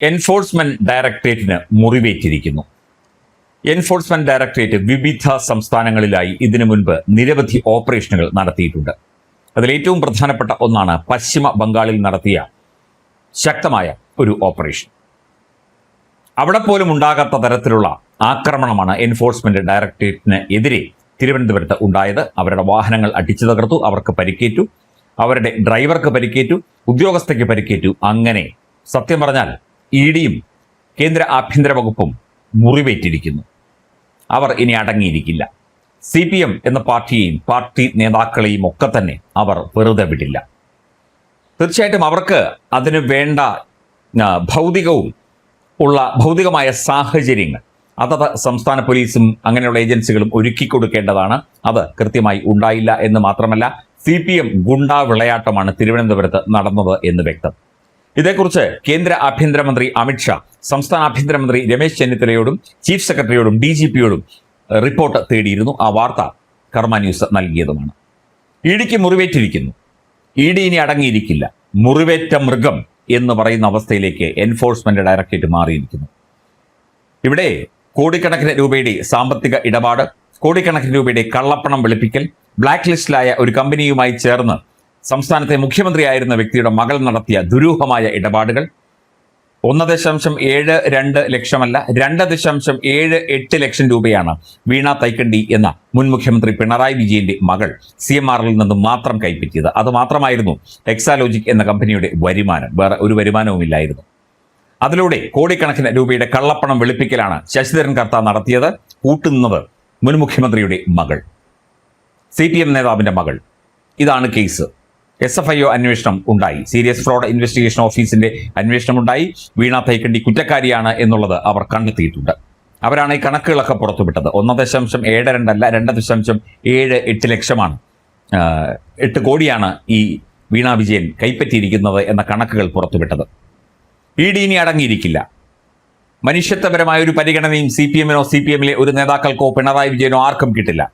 Enforcement ഡയറക്ടറേറ്റിന് മുറിവേറ്റിരിക്കുന്നു. Enforcement directorate വിവിധ സംസ്ഥാനങ്ങളിലായി ഇതിനു മുൻപ് നിരവധി ഓപ്പറേഷനുകൾ നടത്തിയിട്ടുണ്ട്. അതിലേറ്റവും പ്രധാനപ്പെട്ട ഒന്നാണ് പശ്ചിമ ബംഗാളിൽ നടത്തിയ ശക്തമായ ഒരു ഓപ്പറേഷൻ. അവിടെ പോലും ഉണ്ടാകാത്ത തരത്തിലുള്ള ആക്രമണമാണ് എൻഫോഴ്സ്മെന്റ് ഡയറക്ടറേറ്റിന് എതിരെ തിരുവനന്തപുരത്ത് ഉണ്ടായത്. അവരുടെ വാഹനങ്ങൾ അടിച്ചു തകർത്തു, അവർക്ക് പരിക്കേറ്റു, അവരുടെ ഡ്രൈവർക്ക് പരിക്കേറ്റു, ഉദ്യോഗസ്ഥയ്ക്ക് പരിക്കേറ്റു. അങ്ങനെ സത്യം പറഞ്ഞാൽ ഇഡിയും കേന്ദ്ര ആഭ്യന്തര വകുപ്പും മുറിവേറ്റിരിക്കുന്നു. അവർ ഇനി അടങ്ങിയിരിക്കില്ല. CPM എന്ന പാർട്ടിയെയും പാർട്ടി നേതാക്കളെയും ഒക്കെ തന്നെ അവർ വെറുതെ വിടില്ല. തീർച്ചയായിട്ടും അവർക്ക് അതിന് വേണ്ട ഭൗതികമായ സാഹചര്യങ്ങൾ അതത് സംസ്ഥാന പോലീസും അങ്ങനെയുള്ള ഏജൻസികളും ഒരുക്കി കൊടുക്കേണ്ടതാണ്. അത് കൃത്യമായി ഉണ്ടായില്ല എന്ന് മാത്രമല്ല, CPM ഗുണ്ടാ വിളയാട്ടമാണ് തിരുവനന്തപുരത്ത് നടന്നത് എന്ന് വ്യക്തം. ഇതേക്കുറിച്ച് കേന്ദ്ര ആഭ്യന്തരമന്ത്രി അമിത്ഷാ സംസ്ഥാന ആഭ്യന്തരമന്ത്രി രമേശ് ചെന്നിത്തലയോടും ചീഫ് സെക്രട്ടറിയോടും DGPയോടും റിപ്പോർട്ട് തേടിയിരുന്നു. ആ വാർത്ത കർമ്മ ന്യൂസ് നൽകിയതുമാണ്. ഇഡിക്ക് മുറിവേറ്റിരിക്കുന്നു. ഇഡി ഇനി അടങ്ങിയിരിക്കില്ല. മുറിവേറ്റ മൃഗം എന്ന് പറയുന്ന അവസ്ഥയിലേക്ക് എൻഫോഴ്സ്മെന്റ് ഡയറക്ടറേറ്റ് മാറിയിരിക്കുന്നു. ഇവിടെ കോടിക്കണക്കിന് രൂപയുടെ സാമ്പത്തിക ഇടപാട്, കോടിക്കണക്കിന് രൂപയുടെ കള്ളപ്പണം വെളുപ്പിക്കൽ, ബ്ലാക്ക് ലിസ്റ്റിലായ ഒരു കമ്പനിയുമായി ചേർന്ന് സംസ്ഥാനത്തെ മുഖ്യമന്ത്രിയായിരുന്ന വ്യക്തിയുടെ മകൾ നടത്തിയ ദുരൂഹമായ ഇടപാടുകൾ 1.72 ലക്ഷമല്ല 2.78 ലക്ഷം രൂപയാണ് വീണ തൈക്കണ്ടി എന്ന മുൻ മുഖ്യമന്ത്രി പിണറായി വിജയന്റെ മകൾ CMRൽ നിന്നും മാത്രം കൈപ്പറ്റിയത്. അത് മാത്രമായിരുന്നു എക്സാലോജിക് എന്ന കമ്പനിയുടെ വരുമാനം. വേറെ ഒരു വരുമാനവുമില്ലായിരുന്നു. അതിലൂടെ കോടിക്കണക്കിന് രൂപയുടെ കള്ളപ്പണം വെളുപ്പിക്കലാണ് ശശിധരൻ കർത്ത നടത്തിയത്. കൂട്ടുന്നത് മുൻ മുഖ്യമന്ത്രിയുടെ മകൾ, CPM നേതാവിന്റെ മകൾ. ഇതാണ് കേസ്. SFIO അന്വേഷണം ഉണ്ടായി. സീരിയസ് ഫ്രോഡ് ഇൻവെസ്റ്റിഗേഷൻ ഓഫീസിന്റെ അന്വേഷണം ഉണ്ടായി. വീണ തൈക്കണ്ടി കുറ്റക്കാരിയാണ് എന്നുള്ളത് അവർ കണ്ടെത്തിയിട്ടുണ്ട്. അവരാണ് ഈ കണക്കുകളൊക്കെ പുറത്തുവിട്ടത്. 1.72 അല്ല 2.78 ലക്ഷമാണ്, 8 കോടിയാണ് ഈ വീണ വിജയൻ കൈപ്പറ്റിയിരിക്കുന്നത് എന്ന കണക്കുകൾ പുറത്തുവിട്ടത്. ഇഡി ഇനി അടങ്ങിയിരിക്കില്ല. മനുഷ്യത്വപരമായ ഒരു പരിഗണനയും CPMനോ CPMലെ ഒരു നേതാക്കൾക്കോ പിണറായി വിജയനോ ആർക്കും കിട്ടില്ല.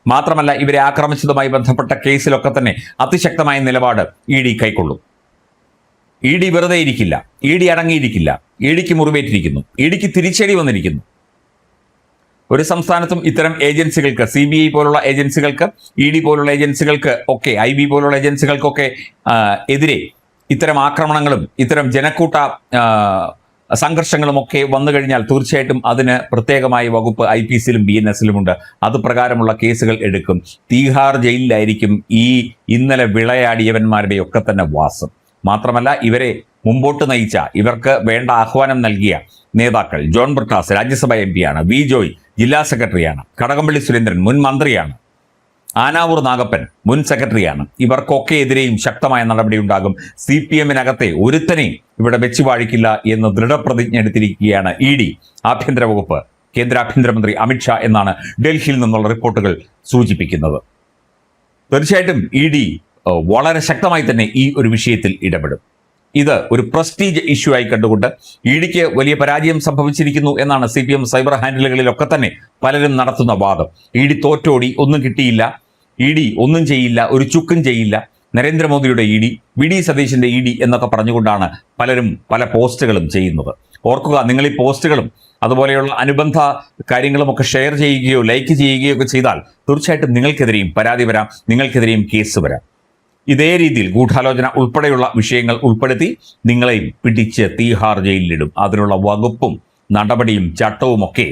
മാത്രമല്ല, ഇവരെ ആക്രമിച്ചതുമായി ബന്ധപ്പെട്ട കേസിലൊക്കെ തന്നെ അതിശക്തമായ നിലപാട് ഇഡി കൈക്കൊള്ളും. ഇഡി വെറുതെ ഇരിക്കില്ല. ഇഡി അടങ്ങിയിരിക്കില്ല. ഇഡിക്ക് മുറിവേറ്റിരിക്കുന്നു. ഇഡിക്ക് തിരിച്ചടി വന്നിരിക്കുന്നു. ഒരു സംസ്ഥാനത്തും ഇത്തരം ഏജൻസികൾക്ക്, CBI പോലുള്ള ഏജൻസികൾക്ക്, ഇഡി പോലുള്ള ഏജൻസികൾക്ക് ഒക്കെ, IB പോലുള്ള ഏജൻസികൾക്കൊക്കെ എതിരെ ഇത്തരം ആക്രമണങ്ങളും ഇത്തരം ജനക്കൂട്ട സംഘർഷങ്ങളുമൊക്കെ വന്നു കഴിഞ്ഞാൽ തീർച്ചയായിട്ടും അതിന് പ്രത്യേകമായ വകുപ്പ് IPCയിലും BNSലും ഉണ്ട്. അത് പ്രകാരമുള്ള കേസുകൾ എടുക്കും. തീഹാർ ജയിലിലായിരിക്കും ഈ ഇന്നലെ വിളയാടിയവന്മാരുടെ ഒക്കെ തന്നെ വാസം. മാത്രമല്ല, ഇവരെ മുമ്പോട്ട് നയിച്ച, ഇവർക്ക് വേണ്ട ആഹ്വാനം നൽകിയ നേതാക്കൾ, ജോൺ ബ്രിട്ടാസ് രാജ്യസഭ MP ആണ്, വി ജോയ് ജില്ലാ സെക്രട്ടറിയാണ്, കടകംപള്ളി സുരേന്ദ്രൻ മുൻ മന്ത്രിയാണ്, ആനാവൂർ നാഗപ്പൻ മുൻ സെക്രട്ടറിയാണ്. ഇവർക്കൊക്കെ എതിരെയും ശക്തമായ നടപടി ഉണ്ടാകും. CPMനകത്തെ ഒരുത്തനെയും ഇവിടെ വെച്ച് വാഴിക്കില്ല എന്ന് ദൃഢപ്രതിജ്ഞ എടുത്തിരിക്കുകയാണ് ഇഡി, ആഭ്യന്തര വകുപ്പ്, കേന്ദ്ര ആഭ്യന്തരമന്ത്രി അമിത്ഷാ എന്നാണ് ഡൽഹിയിൽ നിന്നുള്ള റിപ്പോർട്ടുകൾ സൂചിപ്പിക്കുന്നത്. തീർച്ചയായിട്ടും ഇഡി വളരെ ശക്തമായി തന്നെ ഈ ഒരു വിഷയത്തിൽ ഇടപെടും. ഇത് ഒരു പ്രസ്റ്റീജ് ഇഷ്യൂ ആയി കണ്ടുകൊണ്ട് ഇഡിക്ക് വലിയ പരാജയം സംഭവിച്ചിരിക്കുന്നു എന്നാണ് CPM സൈബർ ഹാൻഡിലുകളിലൊക്കെ തന്നെ പലരും നടത്തുന്ന വാദം. ഇഡി തോറ്റോടി, ഒന്നും കിട്ടിയില്ല, ഇഡി ഒന്നും ചെയ്യില്ല, ഒരു ചുക്കും ചെയ്യില്ല, നരേന്ദ്രമോദിയുടെ ഇഡി, VD സതീശന്റെ ഇഡി എന്നൊക്കെ പറഞ്ഞുകൊണ്ടാണ് പലരും പല പോസ്റ്റുകളും ചെയ്യുന്നത്. ഓർക്കുക, നിങ്ങൾ ഈ പോസ്റ്റുകളും അതുപോലെയുള്ള അനുബന്ധ കാര്യങ്ങളുമൊക്കെ ഷെയർ ചെയ്യുകയോ ലൈക്ക് ചെയ്യുകയോ ഒക്കെ ചെയ്താൽ തീർച്ചയായിട്ടും നിങ്ങൾക്കെതിരെയും പരാതി വരാം, നിങ്ങൾക്കെതിരെയും കേസ് വരാം. ഇതേ രീതിയിൽ ഗൂഢാലോചന ഉൾപ്പെടെയുള്ള വിഷയങ്ങൾ ഉൾപ്പെടുത്തി നിങ്ങളെയും പിടിച്ച് തീഹാർ ജയിലിലിടും. അതിനുള്ള വകുപ്പും നടപടിയും ചട്ടവുമൊക്കെ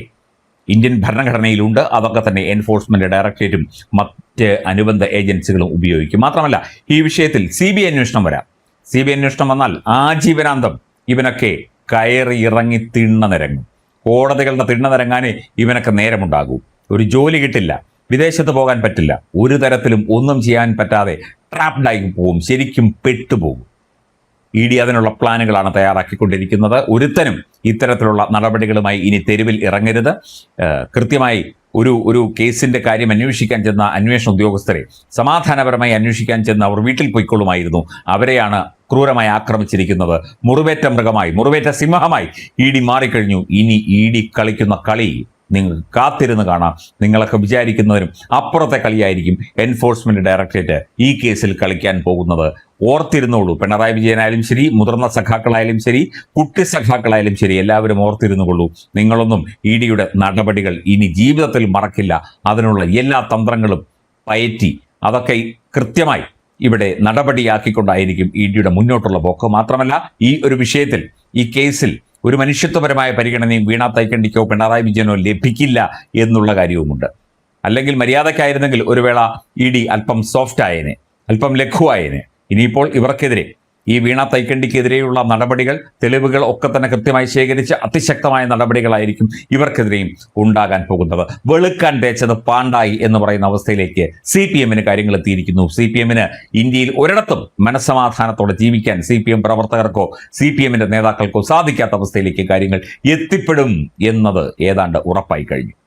ഇന്ത്യൻ ഭരണഘടനയിലുണ്ട്. അതൊക്കെ തന്നെ എൻഫോഴ്സ്മെന്റ് ഡയറക്ടറേറ്റും മറ്റ് അനുബന്ധ ഏജൻസികളും ഉപയോഗിക്കും. മാത്രമല്ല, ഈ വിഷയത്തിൽ CBI അന്വേഷണം വരാം. CBI അന്വേഷണം വന്നാൽ ആജീവനാന്തം ഇവനൊക്കെ കയറി ഇറങ്ങി തിണ്ണനിരങ്ങും. കോടതികളുടെ തിണ്ണനിരങ്ങാനേ ഇവനൊക്കെ നേരമുണ്ടാകൂ. ഒരു ജോലി കിട്ടില്ല, വിദേശത്ത് പോകാൻ പറ്റില്ല, ഒരു തരത്തിലും ഒന്നും ചെയ്യാൻ പറ്റാതെ ട്രാപ്ഡായി പോകും, ശരിക്കും പെട്ടുപോകും. ഇഡി അതിനുള്ള പ്ലാനുകളാണ് തയ്യാറാക്കിക്കൊണ്ടിരിക്കുന്നത്. ഒരുത്തനും ഇത്തരത്തിലുള്ള നടപടികളുമായി ഇനി തെരുവിൽ ഇറങ്ങരുത്. കൃത്യമായി ഒരു കേസിന്റെ കാര്യം അന്വേഷിക്കാൻ ചെന്ന അന്വേഷണ ഉദ്യോഗസ്ഥരെ സമാധാനപരമായി അന്വേഷിക്കാൻ ചെന്ന് അവർ വീട്ടിൽ പോയിക്കൊള്ളുമായിരുന്നു. അവരെയാണ് ക്രൂരമായി ആക്രമിച്ചിരിക്കുന്നത്. മുറിവേറ്റ മൃഗമായി, മുറിവേറ്റ സിംഹമായി ഇഡി മാറിക്കഴിഞ്ഞു. ഇനി ഇഡി കളിക്കുന്ന കളി നിങ്ങൾക്ക് കാത്തിരുന്ന് കാണാം. നിങ്ങളൊക്കെ വിചാരിക്കുന്നതിനും അപ്പുറത്തെ കളിയായിരിക്കും എൻഫോഴ്സ്മെന്റ് ഡയറക്ടറേറ്റ് ഈ കേസിൽ കളിക്കാൻ പോകുന്നത്. ഓർത്തിരുന്നോളൂ. പിണറായി വിജയനായാലും ശരി, മുതിർന്ന സഖാക്കളായാലും ശരി, കുട്ടി സഖാക്കളായാലും ശരി, എല്ലാവരും ഓർത്തിരുന്നുകൊള്ളൂ. നിങ്ങളൊന്നും ഇ ഡിയുടെ നടപടികൾ ഇനി ജീവിതത്തിൽ മറക്കില്ല. അതിനുള്ള എല്ലാ തന്ത്രങ്ങളും പയറ്റി അതൊക്കെ കൃത്യമായി ഇവിടെ നടപടിയാക്കിക്കൊണ്ടായിരിക്കും ഇ ഡിയുടെ മുന്നോട്ടുള്ള പോക്ക്. മാത്രമല്ല, ഈ ഒരു വിഷയത്തിൽ, ഈ കേസിൽ ഒരു മനുഷ്യത്വപരമായ പരിഗണനയും വീണ തൈക്കണ്ടിക്കോ പിണറായി വിജയനോ ലഭിക്കില്ല എന്നുള്ള കാര്യവുമുണ്ട്. അല്ലെങ്കിൽ മര്യാദയ്ക്കായിരുന്നെങ്കിൽ ഒരു വേള ഇ ഡി അല്പം സോഫ്റ്റ് ആയേനെ, അല്പം ലഘുവായേനെ. ഇനിയിപ്പോൾ ഇവർക്കെതിരെ, ഈ വീണ തൈക്കണ്ടിക്കെതിരെയുള്ള നടപടികൾ, തെളിവുകൾ ഒക്കെ തന്നെ കൃത്യമായി ശേഖരിച്ച് അതിശക്തമായ നടപടികളായിരിക്കും ഇവർക്കെതിരെയും ഉണ്ടാകാൻ പോകുന്നത്. വെളുക്കാൻ തേച്ചത് പാണ്ടായി എന്ന് പറയുന്ന അവസ്ഥയിലേക്ക് CPM-ന് കാര്യങ്ങൾ എത്തിയിരിക്കുന്നു. CPM-ന് ഇന്ത്യയിൽ ഒരിടത്തും മനസ്സമാധാനത്തോടെ ജീവിക്കാൻ CPM പ്രവർത്തകർക്കോ CPM-ന്റെ നേതാക്കൾക്കോ സാധിക്കാത്ത അവസ്ഥയിലേക്ക് കാര്യങ്ങൾ എത്തിപ്പെടും എന്നത് ഏതാണ്ട് ഉറപ്പായി കഴിഞ്ഞു.